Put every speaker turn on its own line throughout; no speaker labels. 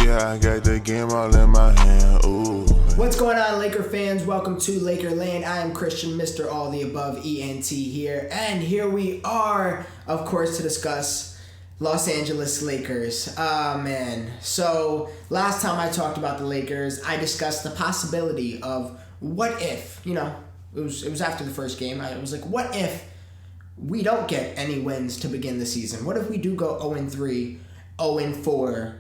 Yeah, I got the game all in my hand. Ooh.
What's going on, Laker fans? Welcome to Lakerland. I am Christian, Mr. All the Above, ENT here. And here we are, of course, to discuss Los Angeles Lakers. Man. So, last time I talked about the Lakers, I discussed the possibility of what if, it was after the first game. I was like, what if we don't get any wins to begin the season? What if we do go 0-3, 0-4,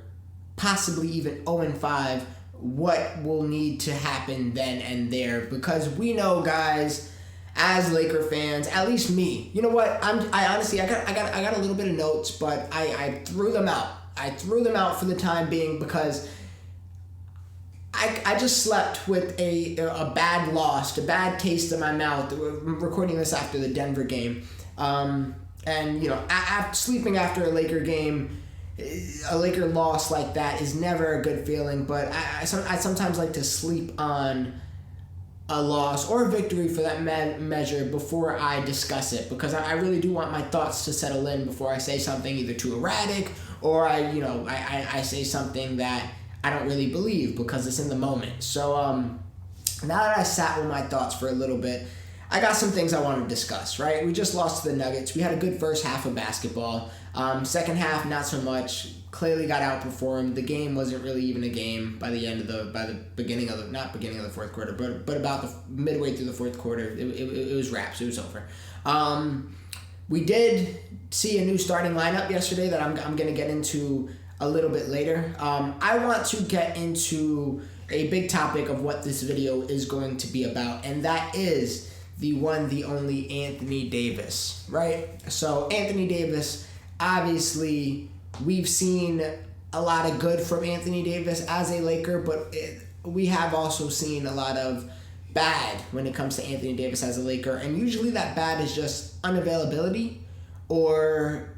possibly even 0-5? What will need to happen then and there? Because we know, guys, as Laker fans, at least me, you know what? I honestly got a little bit of notes, but I threw them out. I threw them out for the time being because I just slept with a bad loss, a bad taste in my mouth. I'm recording this after the Denver game. Sleeping after a Laker game, a Laker loss like that is never a good feeling, but I sometimes like to sleep on a loss or a victory for that measure before I discuss it, because I really do want my thoughts to settle in before I say something either too erratic or I say something that I don't really believe because it's in the moment. So now that I sat with my thoughts for a little bit, I got some things I want to discuss, right? We just lost to the Nuggets. We had a good first half of basketball. Second half, not so much. Clearly got outperformed. The game wasn't really even a game by the beginning of the fourth quarter, but about the midway through the fourth quarter, it was wraps. It was over. We did see a new starting lineup yesterday that I'm going to get into a little bit later. I want to get into a big topic of what this video is going to be about, and that is the one, the only Anthony Davis, right? So Anthony Davis, obviously, we've seen a lot of good from Anthony Davis as a Laker, but we have also seen a lot of bad when it comes to Anthony Davis as a Laker, and usually that bad is just unavailability or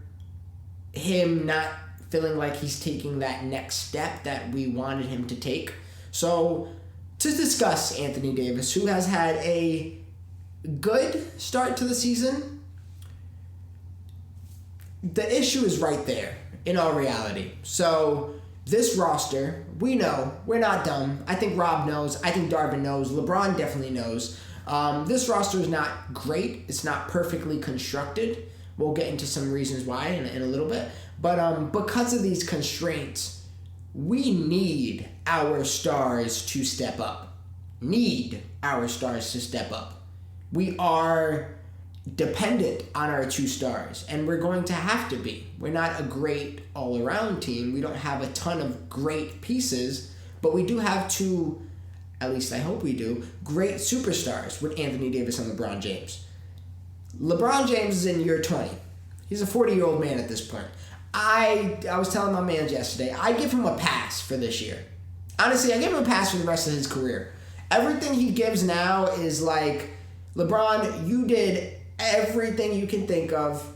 him not feeling like he's taking that next step that we wanted him to take. So to discuss Anthony Davis, who has had a good start to the season, the issue is right there in all reality. So this roster, we know, we're not dumb. I think Rob knows. I think Darvin knows. LeBron definitely knows. This roster is not great. It's not perfectly constructed. We'll get into some reasons why in a little bit. But because of these constraints, we need our stars to step up. We are dependent on our two stars, and we're going to have to be. We're not a great all-around team. We don't have a ton of great pieces, but we do have two, at least I hope we do, great superstars with Anthony Davis and LeBron James. LeBron James is in year 20. He's a 40-year-old man at this point. I was telling my man yesterday, I give him a pass for this year. Honestly, I give him a pass for the rest of his career. Everything he gives now is like, LeBron, you did everything you can think of.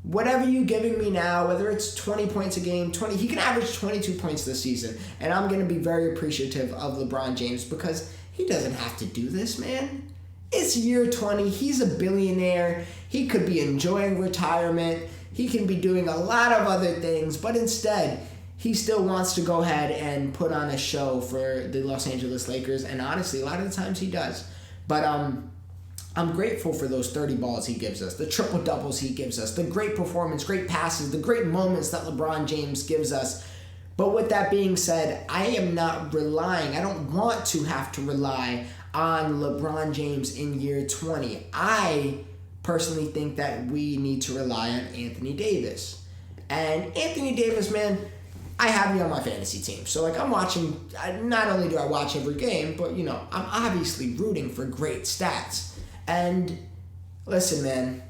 Whatever you're giving me now, whether it's 20 points a game, he can average 22 points this season. And I'm going to be very appreciative of LeBron James because he doesn't have to do this, man. It's year 20. He's a billionaire. He could be enjoying retirement. He can be doing a lot of other things, but instead, he still wants to go ahead and put on a show for the Los Angeles Lakers. And honestly, a lot of the times he does. But I'm grateful for those 30 balls he gives us, the triple-doubles he gives us, the great performance, great passes, the great moments that LeBron James gives us. But with that being said, I am not relying, I don't want to have to rely on LeBron James in year 20. I personally think that we need to rely on Anthony Davis. And Anthony Davis, man, I have you on my fantasy team. So, I'm watching, not only do I watch every game, but, I'm obviously rooting for great stats. And listen, man,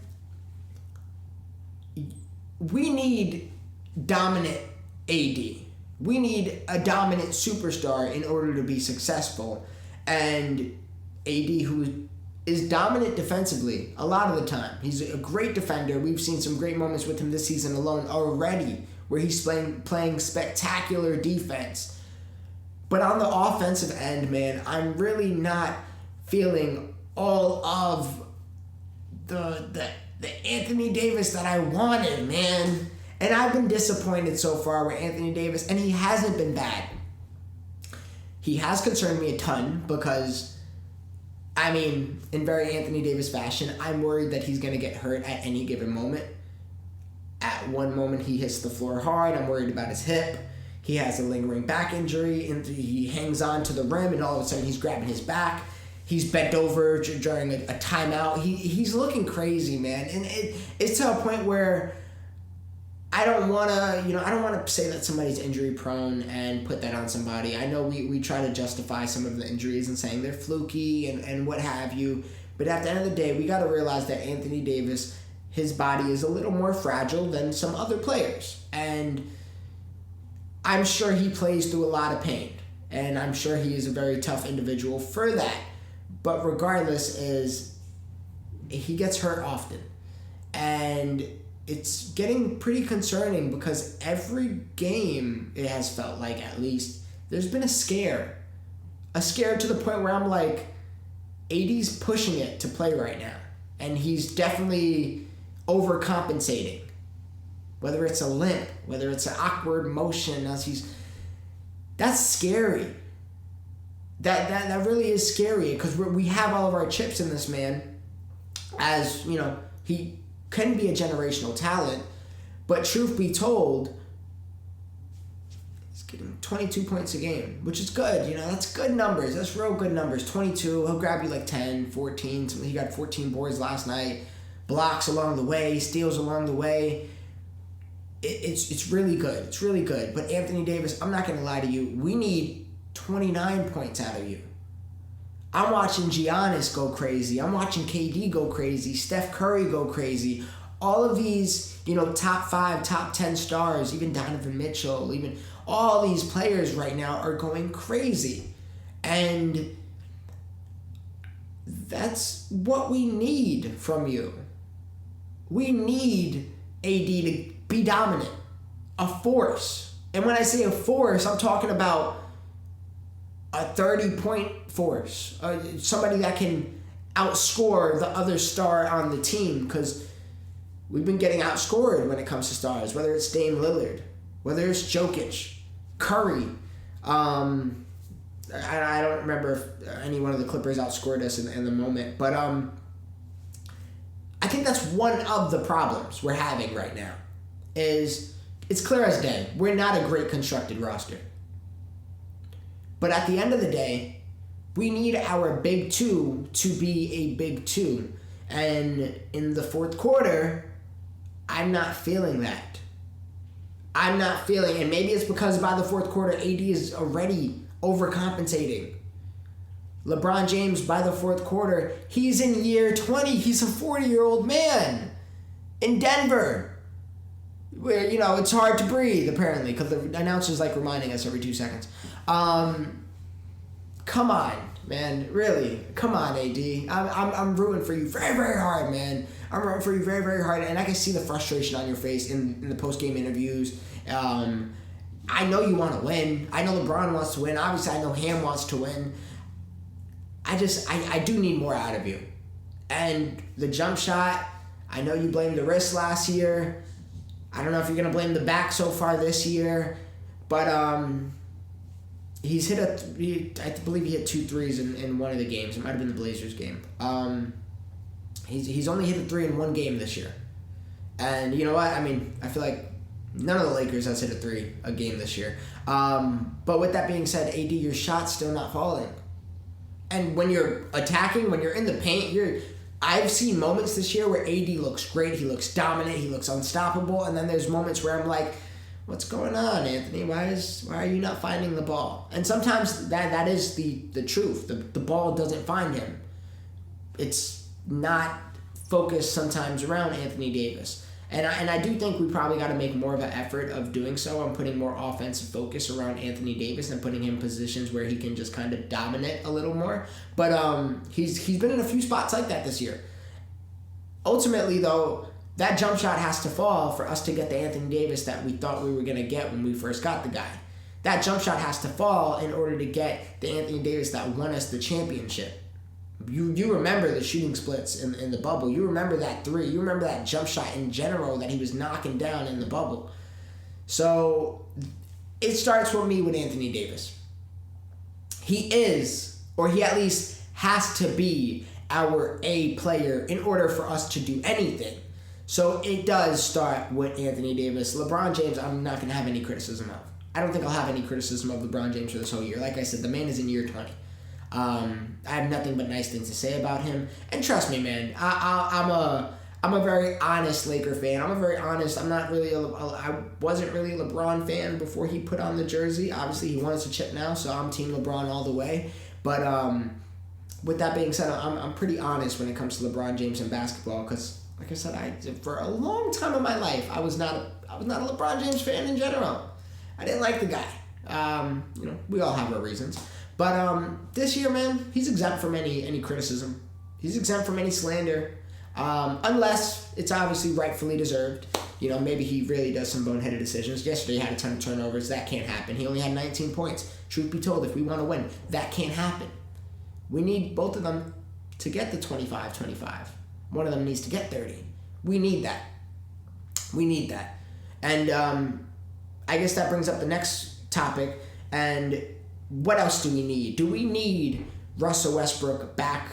we need dominant AD. We need a dominant superstar in order to be successful. And AD, who is dominant defensively a lot of the time. He's a great defender. We've seen some great moments with him this season alone already where he's playing spectacular defense. But on the offensive end, man, I'm really not feeling all of the Anthony Davis that I wanted, man. And I've been disappointed so far with Anthony Davis, and he hasn't been bad. He has concerned me a ton because, I mean, in very Anthony Davis fashion, I'm worried that he's going to get hurt at any given moment. At one moment, he hits the floor hard. I'm worried about his hip. He has a lingering back injury, and he hangs on to the rim, and all of a sudden he's grabbing his back. He's bent over during a timeout. He's looking crazy, man. And it's to a point where I don't want to say that somebody's injury prone and put that on somebody. I know we try to justify some of the injuries and saying they're fluky and what have you. But at the end of the day, we got to realize that Anthony Davis, his body is a little more fragile than some other players. And I'm sure he plays through a lot of pain. And I'm sure he is a very tough individual for that. But regardless, he gets hurt often. And it's getting pretty concerning because every game, it has felt like at least, there's been a scare. A scare to the point where I'm like, AD's pushing it to play right now. And he's definitely overcompensating. Whether it's a limp, whether it's an awkward motion, that's scary. That really is scary because we have all of our chips in this man. As, he can be a generational talent, but truth be told, he's getting 22 points a game, which is good. That's good numbers. That's real good numbers. 22, he'll grab you like 10, 14. He got 14 boards last night. Blocks along the way, steals along the way. It's really good. It's really good. But Anthony Davis, I'm not going to lie to you. We need 29 points out of you. I'm watching Giannis go crazy. I'm watching KD go crazy. Steph Curry go crazy. All of these, top 5, top 10 stars, even Donovan Mitchell, even all these players right now are going crazy. And that's what we need from you. We need AD to be dominant, a force. And when I say a force, I'm talking about a 30-point force, somebody that can outscore the other star on the team, because we've been getting outscored when it comes to stars, whether it's Dame Lillard, whether it's Jokic, Curry. I don't remember if any one of the Clippers outscored us in the moment, but I think that's one of the problems we're having right now. Is it's clear as day, we're not a great constructed roster. But at the end of the day, we need our big two to be a big two. And in the fourth quarter, I'm not feeling that. And maybe it's because by the fourth quarter, AD is already overcompensating. LeBron James, by the fourth quarter, he's in year 20. He's a 40-year-old man in Denver. Where, it's hard to breathe, apparently, because the announcer's reminding us every 2 seconds. Come on, man. Really. Come on, AD. I'm rooting for you very, very hard, man. I'm rooting for you very, very hard. And I can see the frustration on your face in the post-game interviews. I know you want to win. I know LeBron wants to win. Obviously, I know Ham wants to win. I do need more out of you. And the jump shot, I know you blamed the wrist last year. I don't know if you're going to blame the back so far this year. But he's I believe he hit 2 threes in one of the games. It might have been the Blazers game. He's only hit a 3 in one game this year. And you know what? I mean, I feel like none of the Lakers has hit a 3 a game this year. But with that being said, AD, your shot's still not falling. And when you're attacking, when you're in the paint, I've seen moments this year where AD looks great, he looks dominant, he looks unstoppable, and then there's moments where I'm like, what's going on, Anthony? Why are you not finding the ball? And sometimes that is the truth. The ball doesn't find him. It's not focused sometimes around Anthony Davis. And I do think we probably got to make more of an effort of doing so and putting more offensive focus around Anthony Davis and putting him in positions where he can just kind of dominate a little more. But he's been in a few spots like that this year. Ultimately, though, that jump shot has to fall for us to get the Anthony Davis that we thought we were going to get when we first got the guy. That jump shot has to fall in order to get the Anthony Davis that won us the championship. You remember the shooting splits in the bubble. You remember that 3. You remember that jump shot in general that he was knocking down in the bubble. So it starts with me with Anthony Davis. he is, or he at least has to be, our A player in order for us to do anything. So it does start with Anthony Davis. LeBron James, I'm not going to have any criticism of. I don't think I'll have any criticism of LeBron James for this whole year. Like I said, the man is in year 20. I have nothing but nice things to say about him. And trust me, man, I'm a very honest Laker fan. I wasn't really a LeBron fan before he put on the jersey. Obviously, he wants a chip now, so I'm Team LeBron all the way. But with that being said, I'm pretty honest when it comes to LeBron James and basketball because, like I said, for a long time in my life, I was not a LeBron James fan in general. I didn't like the guy. We all have our reasons. But this year, man, he's exempt from any criticism. He's exempt from any slander. Unless it's obviously rightfully deserved. Maybe he really does some boneheaded decisions. Yesterday he had a ton of turnovers. That can't happen. He only had 19 points. Truth be told, if we want to win, that can't happen. We need both of them to get the 25-25. One of them needs to get 30. We need that. And I guess that brings up the next topic. And what else do we need? Do we need Russell Westbrook back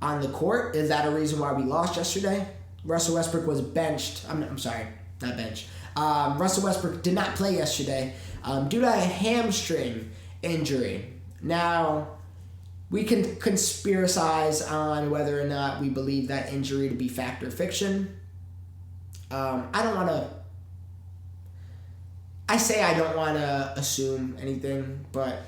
on the court? Is that a reason why we lost yesterday? Russell Westbrook was benched. I'm sorry, not benched. Russell Westbrook did not play yesterday due to a hamstring injury. Now, we can conspiracize on whether or not we believe that injury to be fact or fiction. I don't want to assume anything, but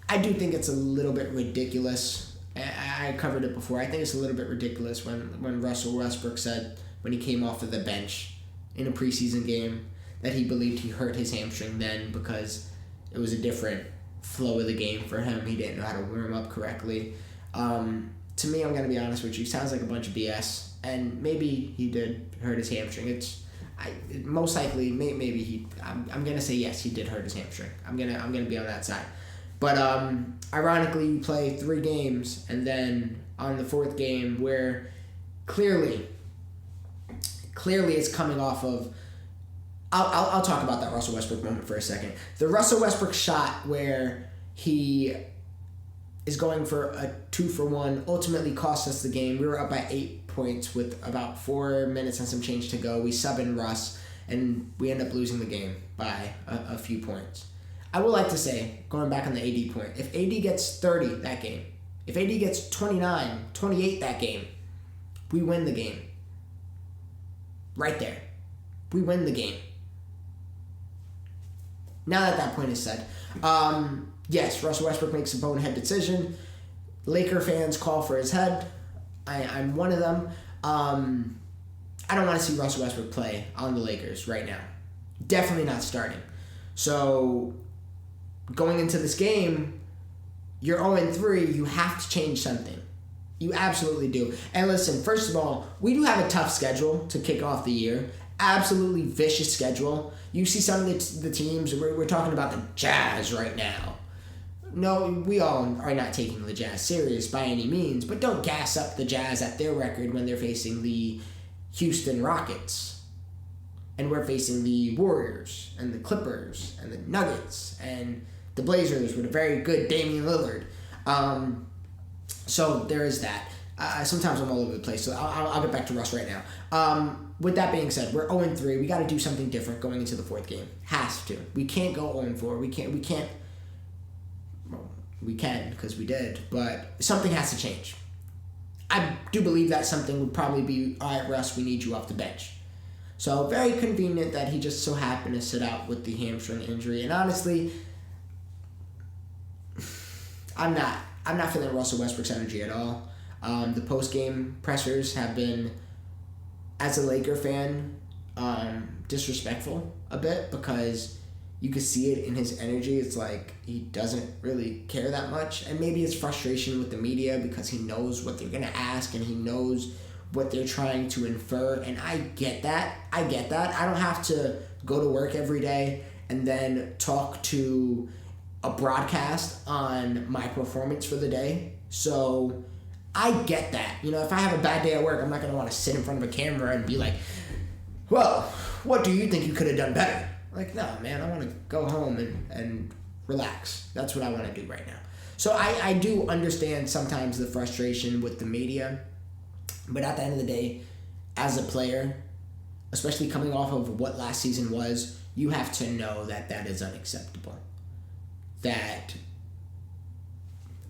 I do think it's a little bit ridiculous. I covered it before. I think it's a little bit ridiculous when Russell Westbrook said when he came off of the bench in a preseason game that he believed he hurt his hamstring then because it was a different flow of the game for him. He didn't know how to warm up correctly. To me, I'm going to be honest with you, sounds like a bunch of BS. And maybe he did hurt his hamstring. Most likely, maybe he. I'm going to say yes, he did hurt his hamstring. I'm gonna be on that side. But ironically, you play 3 games, and then on the 4th game, where clearly it's coming off of. I'll talk about that Russell Westbrook moment for a second. The Russell Westbrook shot where he is going for a 2-for-1 ultimately cost us the game. We were up by 8 points with about 4 minutes and some change to go. We sub in Russ, and we end up losing the game by a few points. I would like to say, going back on the AD point, if AD gets 30 that game, if AD gets 29, 28 that game, we win the game. Right there. We win the game. Now that point is said, yes, Russell Westbrook makes a bonehead decision. Laker fans call for his head. I'm one of them. I don't want to see Russell Westbrook play on the Lakers right now. Definitely not starting. So, going into this game, you're 0-3, you have to change something. You absolutely do. And listen, first of all, we do have a tough schedule to kick off the year. Absolutely vicious schedule. You see some of the teams, we're talking about the Jazz right now. No, we all are not taking the Jazz serious by any means, but don't gas up the Jazz at their record when they're facing the Houston Rockets. And we're facing the Warriors and the Clippers and the Nuggets and the Blazers with a very good Damian Lillard. So there is that. Sometimes I'm all over the place, so I'll get back to Russ right now. With that being said, we're 0-3. We got to do something different going into the 4th game. Has to. We can't go 0-4. We can't. Well, we can because we did, but something has to change. I do believe that something would probably be, all right, Russ, we need you off the bench. So very convenient that he just so happened to sit out with the hamstring injury. And honestly, I'm not feeling Russell Westbrook's energy at all. The post-game pressers have been, as a Laker fan, disrespectful a bit because you can see it in his energy. It's like he doesn't really care that much. And maybe it's frustration with the media because he knows what they're going to ask and he knows what they're trying to infer. And I get that. I don't have to go to work every day and then talk to a broadcast on my performance for the day. So I get that. If I have a bad day at work, I'm not going to want to sit in front of a camera and be like, well, what do you think you could have done better? Like, no, man, I want to go home and Relax. That's what I want to do right now. So I do understand sometimes the frustration with the media, but at the end of the day, as a player, especially coming off of what last season was, you have to know that that is unacceptable. That,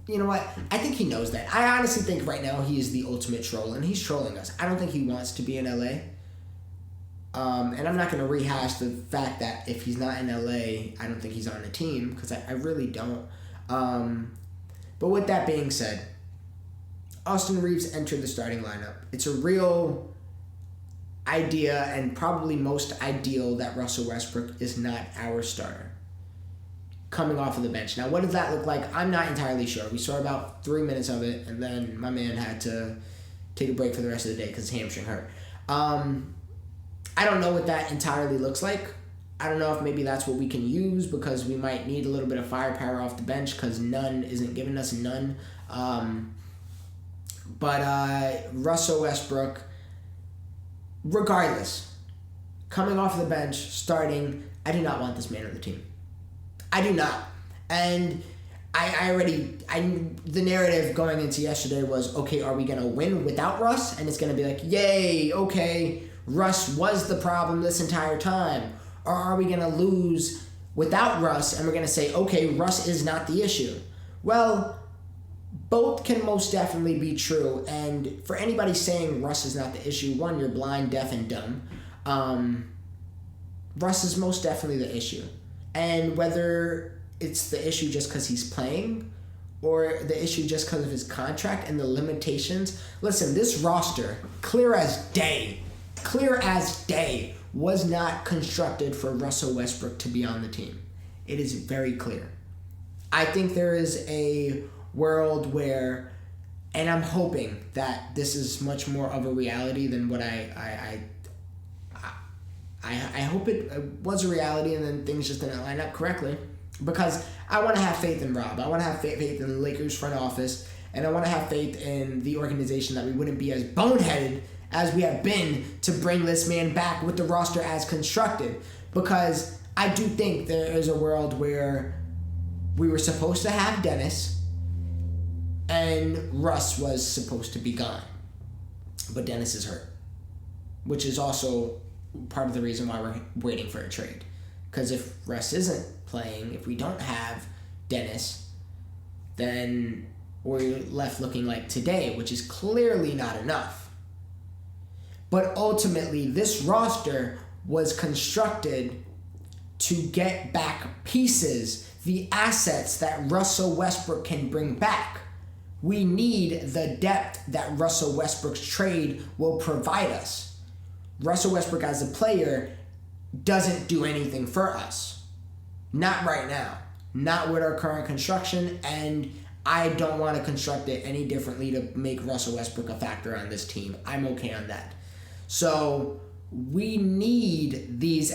you know what? I think he knows that. I honestly think right now he is the ultimate troll, and he's trolling us. I don't think he wants to be in LA. And I'm not going to rehash the fact that if he's not in LA, I don't think he's on the team, because I really don't. But with that being said, Austin Reeves entered the starting lineup. It's a real idea and probably most ideal that Russell Westbrook is not our starter coming off of the bench. Now, what does that look like? I'm not entirely sure. We saw about 3 minutes of it, and then my man had to take a break for the rest of the day because his hamstring hurt. I don't know what that entirely looks like. I don't know if maybe that's what we can use, because we might need a little bit of firepower off the bench, because none isn't giving us none. But Russell Westbrook, regardless, coming off the bench, starting, I do not want this man on the team. I do not. And the narrative going into yesterday was, okay, are we going to win without Russ? And it's going to be like, yay, okay, Russ was the problem this entire time. Or are we going to lose without Russ and we're going to say, okay, Russ is not the issue? Well, both can most definitely be true. And for anybody saying Russ is not the issue, one, you're blind, deaf, and dumb. Russ is most definitely the issue. And whether it's the issue just because he's playing or the issue just because of his contract and the limitations. Listen, this roster, clear as day, was not constructed for Russell Westbrook to be on the team. It is very clear. I think there is a world where, and I'm hoping that this is much more of a reality than what I hope it was a reality, and then things just didn't line up correctly, because I want to have faith in Rob. I want to have faith in the Lakers front office, and I want to have faith in the organization that we wouldn't be as boneheaded as we have been to bring this man back with the roster as constructed, because I do think there is a world where we were supposed to have Dennis and Russ was supposed to be gone, but Dennis is hurt, which is also part of the reason why we're waiting for a trade. Because if Russ isn't playing, if we don't have Dennis, then we're left looking like today, which is clearly not enough. But ultimately, this roster was constructed to get back pieces, the assets that Russell Westbrook can bring back. We need the depth that Russell Westbrook's trade will provide us. Russell Westbrook as a player doesn't do anything for us. Not right now. Not with our current construction, and I don't want to construct it any differently to make Russell Westbrook a factor on this team. I'm okay on that. So we need these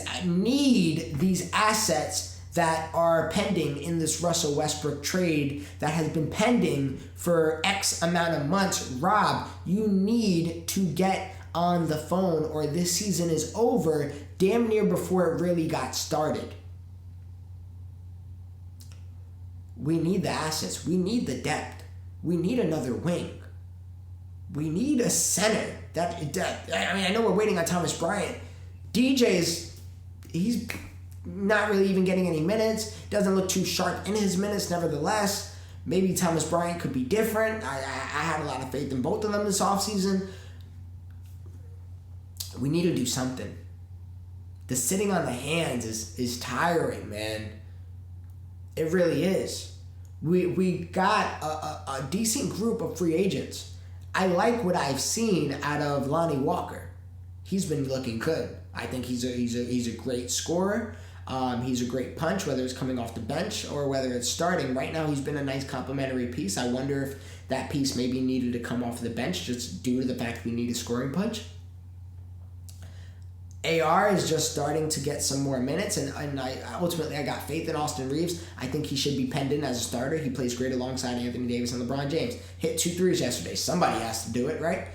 assets that are pending in this Russell Westbrook trade that has been pending for X amount of months. Rob, you need to get on the phone, or this season is over damn near before it really got started. We need the assets. We need the depth. We need another wing. We need a center. I know we're waiting on Thomas Bryant. He's not really even getting any minutes. Doesn't look too sharp in his minutes, nevertheless. Maybe Thomas Bryant could be different. I had a lot of faith in both of them this offseason. We need to do something. The sitting on the hands is tiring, man. It really is. We got a decent group of free agents. I like what I've seen out of Lonnie Walker. He's been looking good. I think he's a great scorer. He's a great punch, whether it's coming off the bench or whether it's starting. Right now, he's been a nice complimentary piece. I wonder if that piece maybe needed to come off the bench just due to the fact we need a scoring punch. AR is just starting to get some more minutes, and I got faith in Austin Reeves. I think he should be penned in as a starter. He plays great alongside Anthony Davis and LeBron James. Hit 2 threes yesterday. Somebody has to do it, right?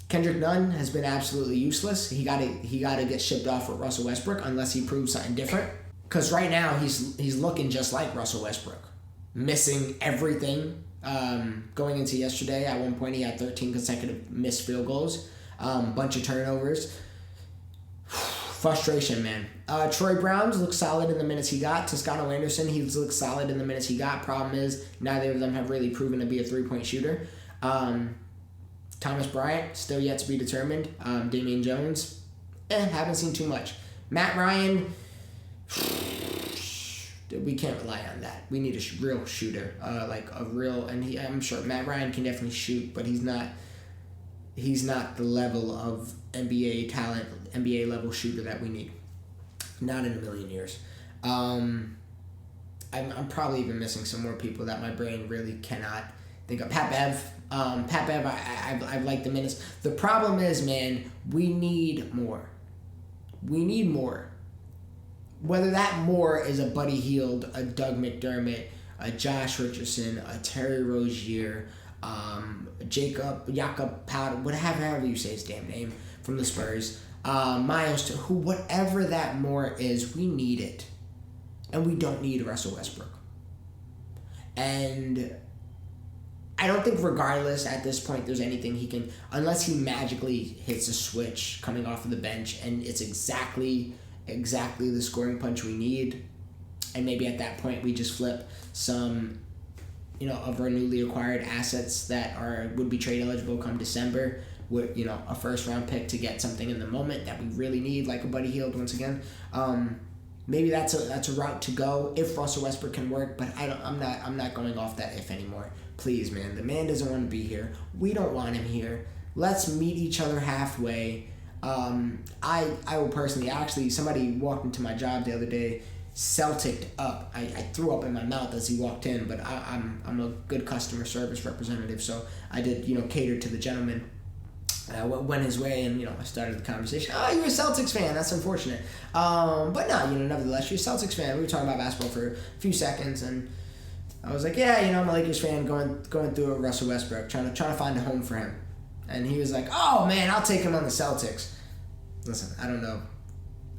Kendrick Nunn has been absolutely useless. He got to get shipped off with Russell Westbrook unless he proves something different. Because right now he's looking just like Russell Westbrook, missing everything. Going into yesterday, at one point he had 13 consecutive missed field goals, bunch of turnovers. Frustration, man. Troy Brown's looked solid in the minutes he got. Toscano Anderson, he's looked solid in the minutes he got. Problem is, neither of them have really proven to be a three-point shooter. Thomas Bryant, still yet to be determined. Damian Jones, haven't seen too much. Matt Ryan, we can't rely on that. We need a real shooter, I'm sure Matt Ryan can definitely shoot, but he's not the level of NBA talent, NBA level shooter that we need. Not in a million years. I'm probably even missing some more people that my brain really cannot think of. Pat Bev, I've liked the minutes. The problem is, man, we need more. We need more. Whether that more is a Buddy Hield, a Doug McDermott, a Josh Richardson, a Terry Rozier, Jakob Powell, whatever you say his damn name, from the Spurs, Miles, whatever that more is, we need it. And we don't need Russell Westbrook. And I don't think regardless at this point there's anything he can, unless he magically hits a switch coming off of the bench and it's exactly the scoring punch we need, and maybe at that point we just flip some of our newly acquired assets that would be trade eligible come December with a first round pick to get something in the moment that we really need, like a Buddy Hield once again. Maybe that's a route to go if Russell Westbrook can work, but I'm not going off that if anymore. Please, man, the man doesn't want to be here. We don't want him here. Let's meet each other halfway. I will personally, actually, somebody walked into my job the other day, Celtic up. I threw up in my mouth as he walked in, but I'm a good customer service representative, so I did cater to the gentleman. Went his way, and I started the conversation. Oh, you're a Celtics fan. That's unfortunate. But no, nevertheless, you're a Celtics fan. We were talking about basketball for a few seconds, and I was like, yeah, I'm a Lakers fan, going through a Russell Westbrook, trying to find a home for him. And he was like, oh man, I'll take him on the Celtics. Listen, I don't know.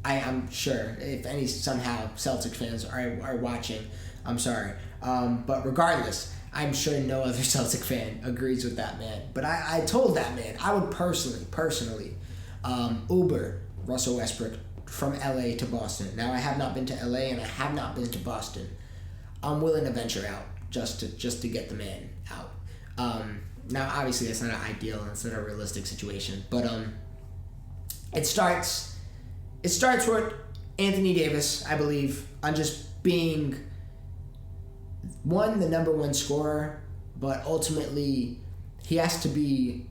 I'm sure if any somehow Celtics fans are watching, I'm sorry. But regardless, I'm sure no other Celtic fan agrees with that man. But I told that man I would personally Uber Russell Westbrook from LA to Boston. Now I have not been to LA and I have not been to Boston. I'm willing to venture out just to get the man out. Now obviously that's not an ideal and it's not a realistic situation, but it starts with Anthony Davis, I believe, on just being the number one scorer, but ultimately he has to be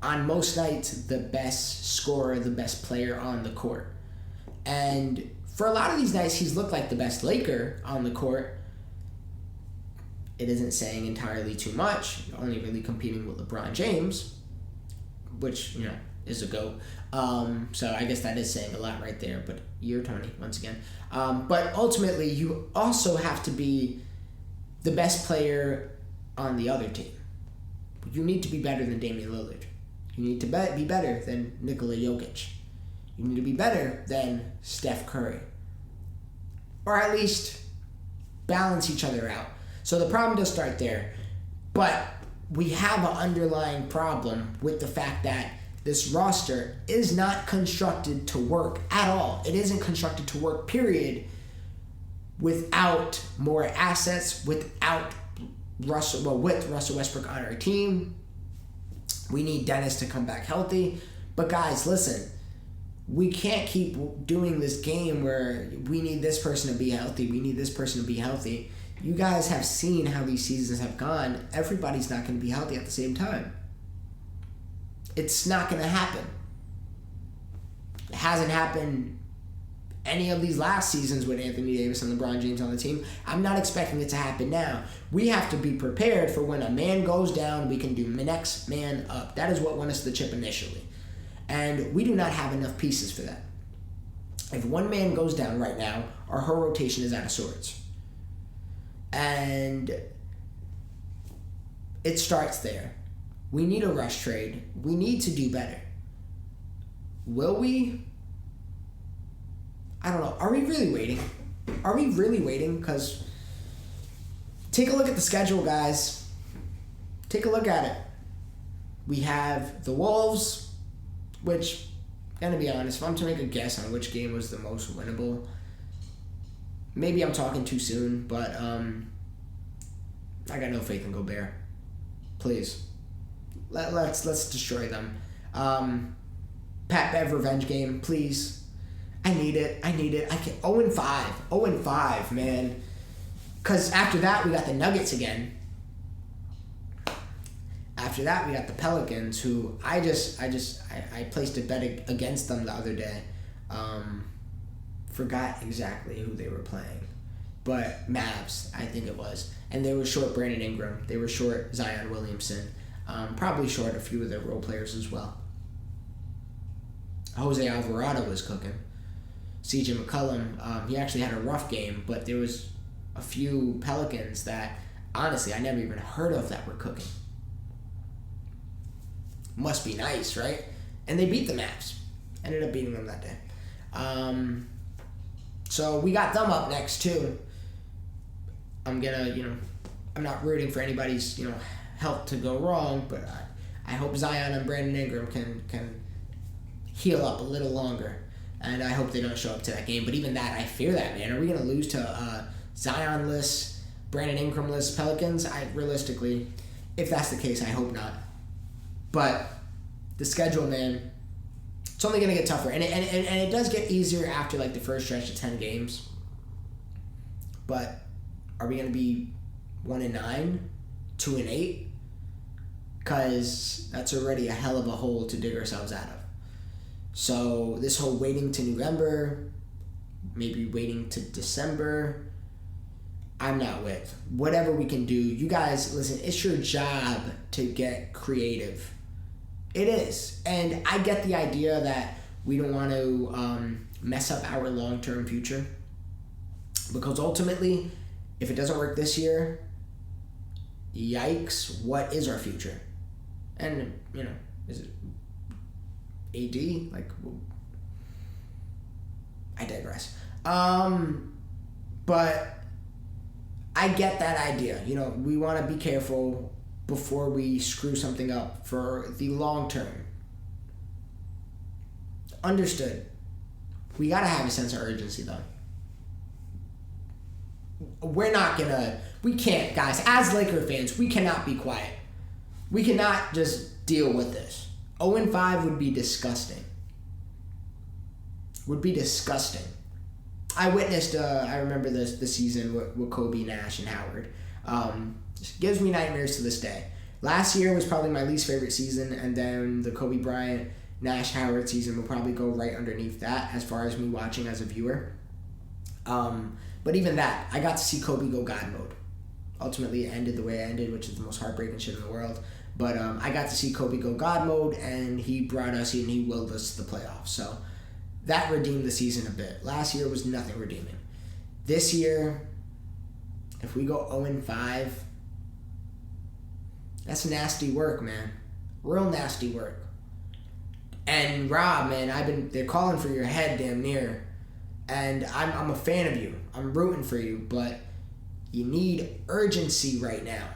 on most nights the best scorer, the best player on the court. And for a lot of these nights he's looked like the best Laker on the court. It isn't saying entirely too much, only really competing with LeBron James, which, is a GOAT. So I guess that is saying a lot right there, but you're Tony, once again. But ultimately, you also have to be the best player on the other team. You need to be better than Damian Lillard. You need to be better than Nikola Jokic. You need to be better than Steph Curry. Or at least balance each other out. So the problem does start there. But we have an underlying problem with the fact that this roster is not constructed to work at all. It isn't constructed to work, period, without more assets, with Russell Westbrook on our team. We need Dennis to come back healthy. But guys, listen, we can't keep doing this game where we need this person to be healthy, we need this person to be healthy. You guys have seen how these seasons have gone. Everybody's not going to be healthy at the same time. It's not going to happen. It hasn't happened any of these last seasons with Anthony Davis and LeBron James on the team. I'm not expecting it to happen now. We have to be prepared for when a man goes down, we can do next man up. That is what won us the chip initially. And we do not have enough pieces for that. If one man goes down right now, our whole rotation is out of sorts. And it starts there. We need a rush trade. We need to do better. Will we? I don't know. Are we really waiting? Are we really waiting? Because take a look at the schedule, guys. Take a look at it. We have the Wolves, which, gonna be honest, if I'm to make a guess on which game was the most winnable, maybe I'm talking too soon, but I got no faith in Gobert. Please, let's destroy them. Pat Bev revenge game, please. I need it. I can 0-5. 0-5, man. Because after that, we got the Nuggets again. After that, we got the Pelicans, who I placed a bet against them the other day. Forgot exactly who they were playing. But Mavs, I think it was. And they were short Brandon Ingram. They were short Zion Williamson. Probably short a few of their role players as well. Jose Alvarado was cooking. CJ McCollum, he actually had a rough game, but there was a few Pelicans that, honestly, I never even heard of that were cooking. Must be nice, right? And they beat the Mavs. Ended up beating them that day. So we got them up next, too. I'm not rooting for anybody's, health to go wrong, but I hope Zion and Brandon Ingram can heal up a little longer. And I hope they don't show up to that game. But even that, I fear that, man. Are we going to lose to Zion-less, Brandon Ingram-less Pelicans? Realistically, if that's the case, I hope not. But the schedule, man, it's only going to get tougher. And it does get easier after, like, the first stretch of 10 games. But are we going to be 1-9, 2-8? Because that's already a hell of a hole to dig ourselves out of. So this whole waiting to November, maybe waiting to December, I'm not with. Whatever we can do. You guys, listen, it's your job to get creative. It is. And I get the idea that we don't want to mess up our long-term future. Because ultimately, if it doesn't work this year, yikes, what is our future? And, is it AD? Like, I digress. But I get that idea. We want to be careful before we screw something up for the long term. Understood. We got to have a sense of urgency, though. We can't, guys, as Laker fans, we cannot be quiet. We cannot just deal with this. 0-5 would be disgusting. I witnessed, I remember the season with Kobe, Nash, and Howard. Just gives me nightmares to this day. Last year was probably my least favorite season, and then the Kobe Bryant, Nash, Howard season will probably go right underneath that as far as me watching as a viewer. But even that, I got to see Kobe go God mode. Ultimately, it ended the way it ended, which is the most heartbreaking shit in the world. But I got to see Kobe go God mode, and he brought us and he willed us to the playoffs. So that redeemed the season a bit. Last year was nothing redeeming. This year, if we go 0-5, that's nasty work, man. Real nasty work. And Rob, man, they're calling for your head damn near. And I'm a fan of you. I'm rooting for you, but you need urgency right now.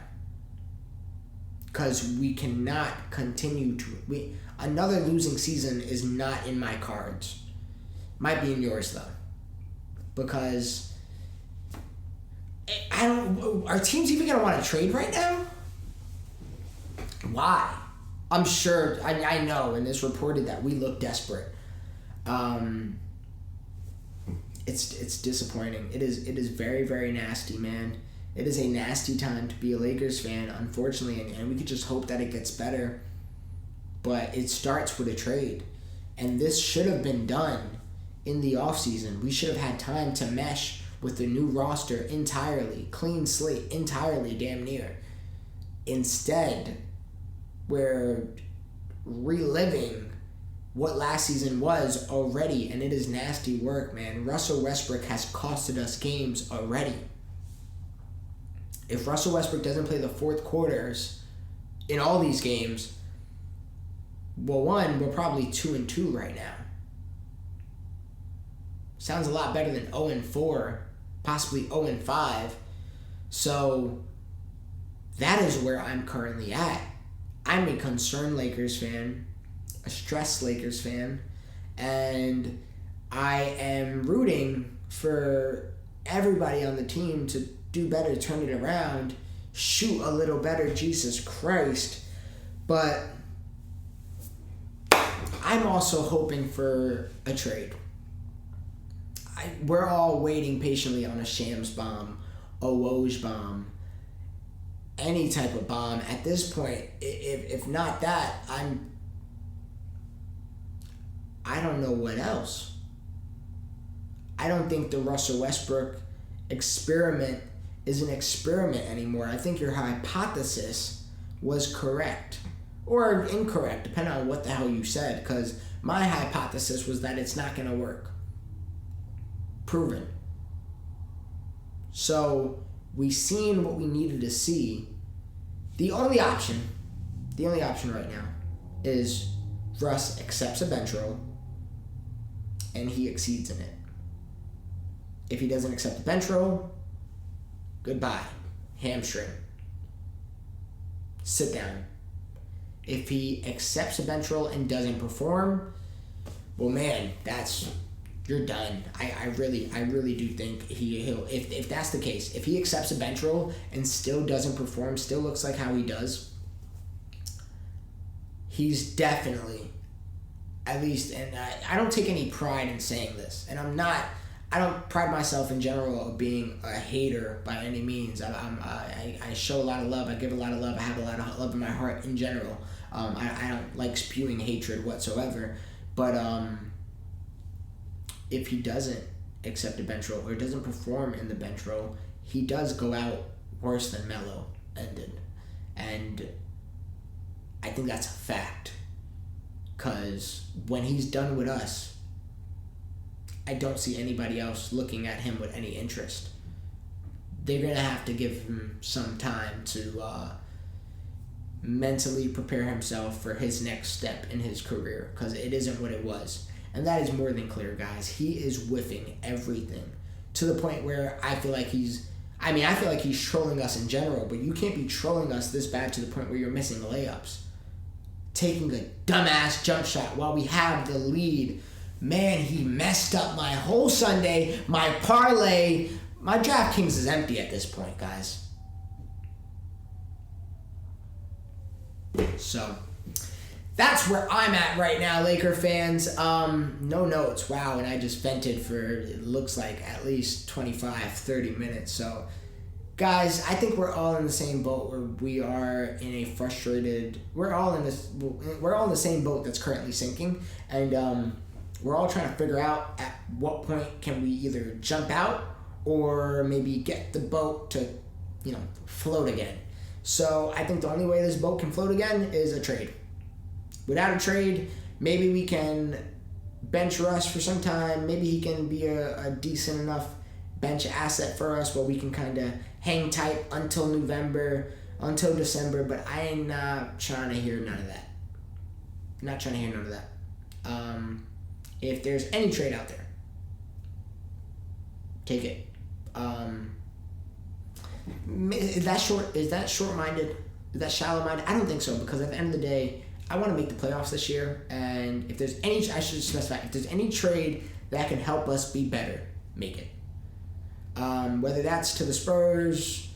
Because we cannot continue to... another losing season is not in my cards. Might be in yours, though. Because... Are teams even going to want to trade right now? Why? I'm sure... I know, and it's reported that we look desperate. It's disappointing. It is very, very nasty, man. It is a nasty time to be a Lakers fan, unfortunately, and we could just hope that it gets better. But it starts with a trade. And this should have been done in the offseason. We should have had time to mesh with the new roster entirely, clean slate entirely, damn near. Instead, we're reliving what last season was already, and it is nasty work, man. Russell Westbrook has costed us games already. If Russell Westbrook doesn't play the fourth quarters in all these games, well, one, we're probably 2-2 right now. Sounds a lot better than 0-4, possibly 0-5. So that is where I'm currently at. I'm a concerned Lakers fan, a stressed Lakers fan, and I am rooting for everybody on the team to do better, turn it around, shoot a little better, Jesus Christ. But I'm also hoping for a trade. We're all waiting patiently on a Shams bomb, a Woj bomb, any type of bomb. At this point, if not that, I don't know what else. I don't think the Russell Westbrook experiment is an experiment anymore. I think your hypothesis was correct or incorrect, depending on what the hell you said, because my hypothesis was that it's not going to work. Proven. So we've seen what we needed to see. The only option right now is Russ accepts a bench role and he exceeds in it. If he doesn't accept the bench role, goodbye. Hamstring. Sit down. If he accepts a bench role and doesn't perform, well, man, you're done. I really do think he'll if that's the case, if he accepts a bench role and still doesn't perform, still looks like how he does, he's definitely, at least, and I don't take any pride in saying this, and I don't pride myself in general of being a hater by any means. I show a lot of love. I give a lot of love. I have a lot of love in my heart in general. I don't like spewing hatred whatsoever. But if he doesn't accept a bench role or doesn't perform in the bench role, he does go out worse than Melo ended. And I think that's a fact. Because when he's done with us, I don't see anybody else looking at him with any interest. They're going to have to give him some time to mentally prepare himself for his next step in his career, because it isn't what it was. And that is more than clear, guys. He is whiffing everything to the point where I feel like he's trolling us in general, but you can't be trolling us this bad to the point where you're missing layups. Taking a dumbass jump shot while we have the lead. Man, he messed up my whole Sunday, my parlay. My DraftKings is empty at this point, guys. So, that's where I'm at right now, Laker fans. No notes. Wow, and I just vented for, it looks like, at least 25, 30 minutes. So, guys, I think we're all in the same boat where we are in a frustrated... We're all in the same boat that's currently sinking. And, we're all trying to figure out at what point can we either jump out or maybe get the boat to, float again. So I think the only way this boat can float again is a trade. Without a trade, maybe we can bench Russ for some time. Maybe he can be a decent enough bench asset for us where we can kind of hang tight until December. But I am not trying to hear none of that. If there's any trade out there, take it. Is that short-minded? Is that shallow-minded? I don't think so, because at the end of the day, I want to make the playoffs this year, and if there's any, I should specify, if there's any trade that can help us be better, make it. Whether that's to the Spurs,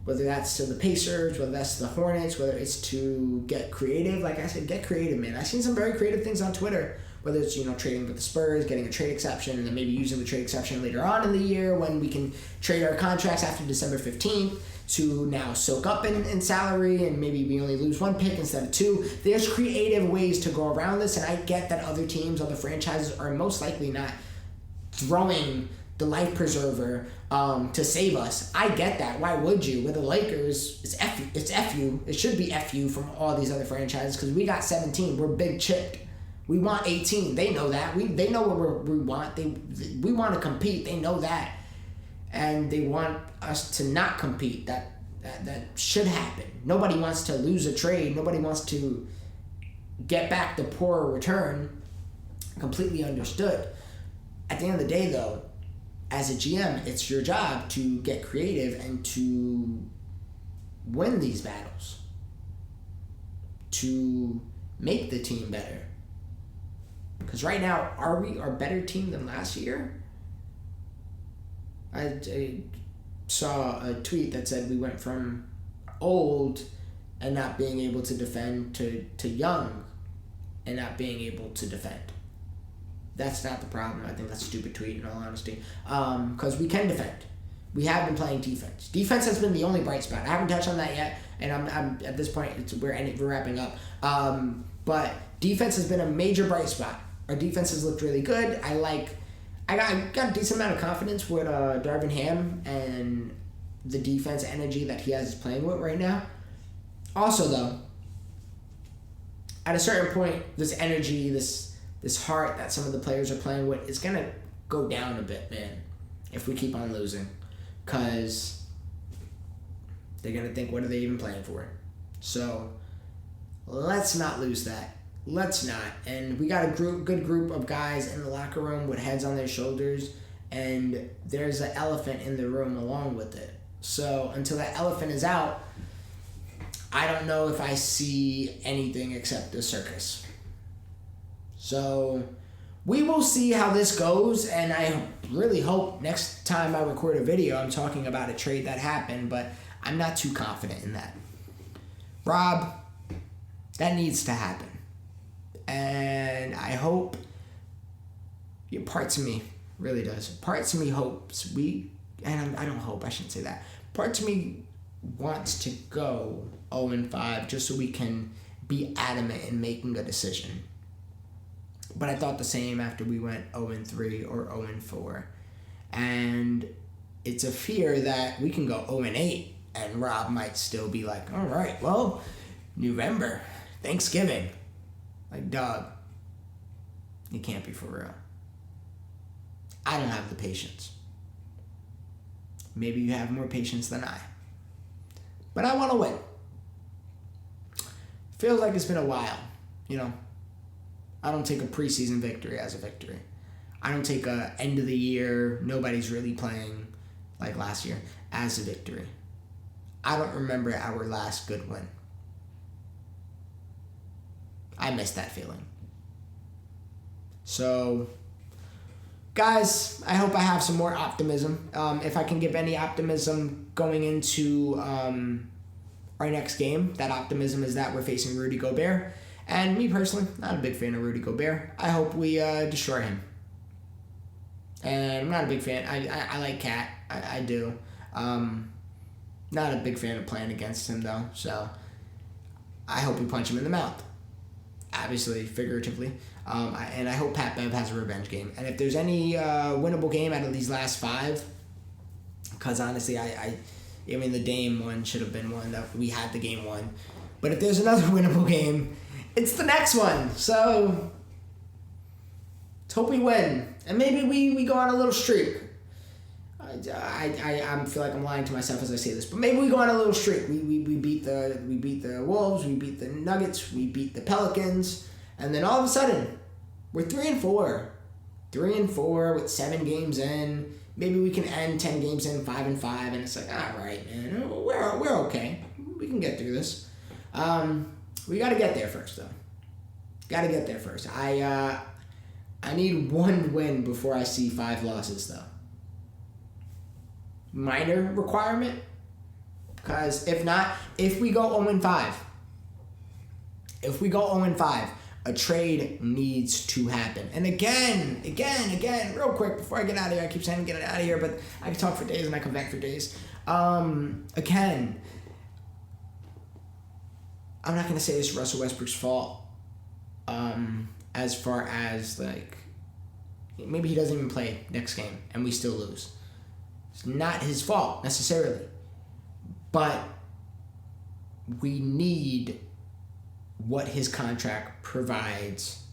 whether that's to the Pacers, whether that's to the Hornets, whether it's to get creative. Like I said, get creative, man. I've seen some very creative things on Twitter. Whether it's, trading with the Spurs, getting a trade exception, and then maybe using the trade exception later on in the year when we can trade our contracts after December 15th to now soak up in salary, and maybe we only lose one pick instead of two. There's creative ways to go around this, and I get that other teams, other franchises are most likely not throwing the life preserver to save us. I get that. Why would you? With the Lakers, it's FU. It should be FU from all these other franchises because we got 17. We're big chipped. We want 18. They know that. They know what we want. We want to compete. They know that. And they want us to not compete. That should happen. Nobody wants to lose a trade. Nobody wants to get back the poor return. Completely understood. At the end of the day, though, as a GM, it's your job to get creative and to win these battles, to make the team better. Because right now, are we a better team than last year? I saw a tweet that said we went from old and not being able to defend to young and not being able to defend. That's not the problem. I think that's a stupid tweet, in all honesty. Because we can defend. We have been playing defense. Defense has been the only bright spot. I haven't touched on that yet, and I'm at this point we're wrapping up. But defense has been a major bright spot. Our defense has looked really good. I got a decent amount of confidence with Darvin Ham and the defense energy that he has playing with right now. Also, though, at a certain point, this energy, this heart that some of the players are playing with is going to go down a bit, man, if we keep on losing. Because they're going to think, what are they even playing for? So let's not lose that. Let's not. And we got a good group of guys in the locker room with heads on their shoulders, and there's an elephant in the room along with it. So until that elephant is out, I don't know if I see anything except the circus. So we will see how this goes, and I really hope next time I record a video I'm talking about a trade that happened, but I'm not too confident in that. Rob, that needs to happen. And I hope, parts of me really does. Parts of me hopes I don't hope, I shouldn't say that. Parts of me wants to go 0-5 just so we can be adamant in making a decision. But I thought the same after we went 0-3 or 0-4. And it's a fear that we can go 0-8 and Rob might still be like, all right, well, November, Thanksgiving. Like, dog, it can't be for real. I don't have the patience. Maybe you have more patience than I. But I want to win. Feels like it's been a while, I don't take a preseason victory as a victory. I don't take a end of the year, nobody's really playing like last year, as a victory. I don't remember our last good win. I miss that feeling. So, guys, I hope I have some more optimism. If I can give any optimism going into our next game, that optimism is that we're facing Rudy Gobert. And me personally, not a big fan of Rudy Gobert. I hope we destroy him. And I'm not a big fan. I like Cat. I do. Not a big fan of playing against him, though. So I hope we punch him in the mouth. Obviously, figuratively. And I hope Pat Bev has a revenge game. And if there's any winnable game out of these last 5, because honestly, I mean, the Dame one should have been one that we had the game won. But if there's another winnable game, it's the next one. So let's hope we win. And maybe we go on a little streak. I feel like I'm lying to myself as I say this, but maybe we go on a little streak. We beat the Wolves, we beat the Nuggets, we beat the Pelicans, and then all of a sudden we're 3-4. 3-4 with 7 games in. Maybe we can end 10 games in 5-5, and it's like, all right, man, we're okay. We can get through this. We got to get there first, though. Got to get there first. I need 1 win before I see 5 losses, though. Minor requirement, because if not, if we go 0-5, a trade needs to happen. And again, real quick before I get out of here, I keep saying get out of here, but I can talk for days and I come back for days. Again, I'm not gonna say it's Russell Westbrook's fault. As far as like, maybe he doesn't even play next game and we still lose. It's not his fault necessarily, but we need what his contract provides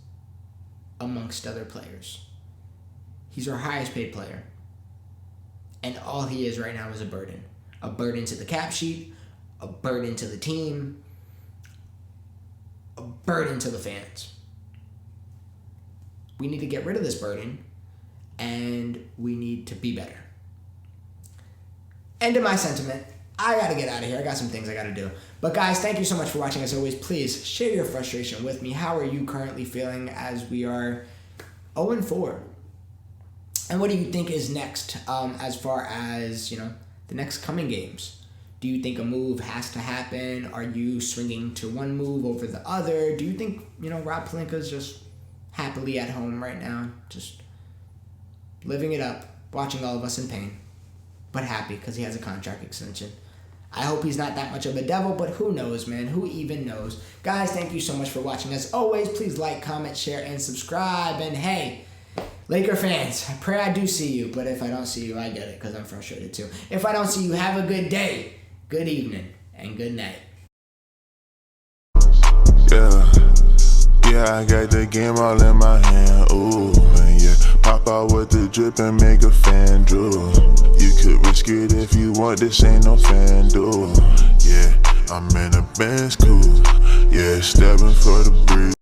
amongst other players. He's our highest paid player, and all he is right now is a burden to the cap sheet, a burden to the team, a burden to the fans. We need to get rid of this burden and we need to be better. End of my sentiment. I gotta get out of here. I got some things I gotta do. But guys, thank you so much for watching. As always, please share your frustration with me. How are you currently feeling as we are 0-4? And what do you think is next as far as, the next coming games? Do you think a move has to happen? Are you swinging to one move over the other? Do you think, Rob Pelinka's just happily at home right now, just living it up, watching all of us in pain, but happy because he has a contract extension? I hope he's not that much of a devil, but who knows, man? Who even knows? Guys, thank you so much for watching. As always, please like, comment, share, and subscribe. And hey, Laker fans, I pray I do see you, but if I don't see you, I get it because I'm frustrated too. If I don't see you, have a good day, good evening, and good night.
Yeah, I got the game all in my hand, ooh, and yeah, pop out with the drip and make a fan drool. You could risk it if you want, this ain't no fan duel. Yeah, I'm in a Benz cool, yeah, stepping for the breeze.